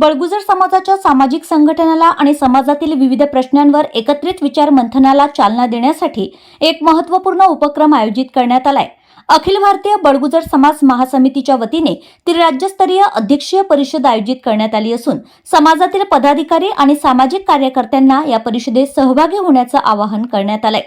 बळगुजर समाजाच्या सामाजिक संघटनाला आणि समाजातील विविध प्रश्नांवर एकत्रित विचार मंथनाला चालना देण्यासाठी एक महत्त्वपूर्ण उपक्रम आयोजित करण्यात आलाय। अखिल भारतीय बळगुजर समाज महासमितीच्या वतीने त्रिराज्यस्तरीय अध्यक्षीय परिषद आयोजित करण्यात आली असून समाजातील पदाधिकारी आणि सामाजिक कार्यकर्त्यांना या परिषदेत सहभागी होण्याचं आवाहन करण्यात आलंय।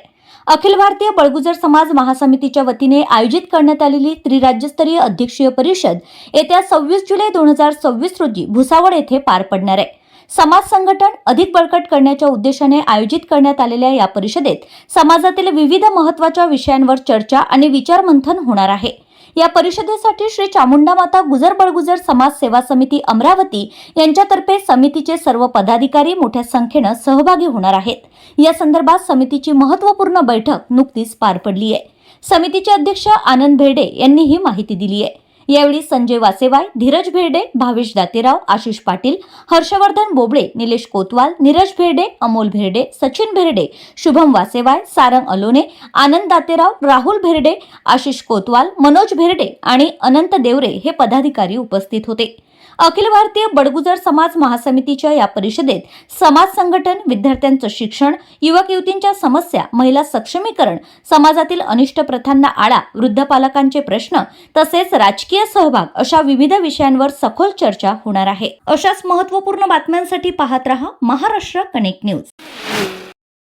अखिल भारतीय बळगुजर समाज महासमितीच्या वतीने आयोजित करण्यात आलेली त्रिराज्यस्तरीय अध्यक्षीय परिषद येत्या 26 जुलै 2026 रोजी भुसावळ येथे पार पडणार आहे। समाज संघटन अधिक बळकट करण्याच्या उद्देशाने आयोजित करण्यात आलेल्या या परिषदेत समाजातील विविध महत्त्वाच्या विषयांवर चर्चा आणि विचारमंथन होणार आहे। या परिषदेसाठी श्री चामुंडा माता गुजर बळगुजर समाज सेवा समिती अमरावती यांच्यातर्फे समितीचे सर्व पदाधिकारी मोठ्या संख्येने सहभागी होणार आहेत। या संदर्भात समितीची महत्त्वपूर्ण बैठक नुकतीच पार पडली आहे। समितीचे अध्यक्ष आनंद भेर्डे यांनी ही माहिती दिली आहे। यावेळी संजय वासेवाय, धीरज भेर्डे, भावेश दातेराव, आशिष पाटील, हर्षवर्धन बोबळे, निलेश कोतवाल, Neeraj Verde, Amol Verde, Sachin Verde, Shubham वासेवाय, Sarang Alone, आनंद दातेराव, राहुल भेर्डे, आशिष कोतवाल, मनोज भेर्डे आणि अनंत देवरे हे पदाधिकारी उपस्थित होते। अखिल भारतीय बळगुजर समाज महासमितीच्या या परिषदेत समाज संघटन, विद्यार्थ्यांचं शिक्षण, युवक युवतींच्या समस्या, महिला सक्षमीकरण, समाजातील अनिष्ट प्रथांना आळा, वृद्ध पालकांचे प्रश्न तसेच राजकीय सहभाग अशा विविध विषयांवर सखोल चर्चा होणार आहे। अशाच महत्त्वपूर्ण बातम्यांसाठी पाहत रहा महाराष्ट्र कनेक्ट न्यूज।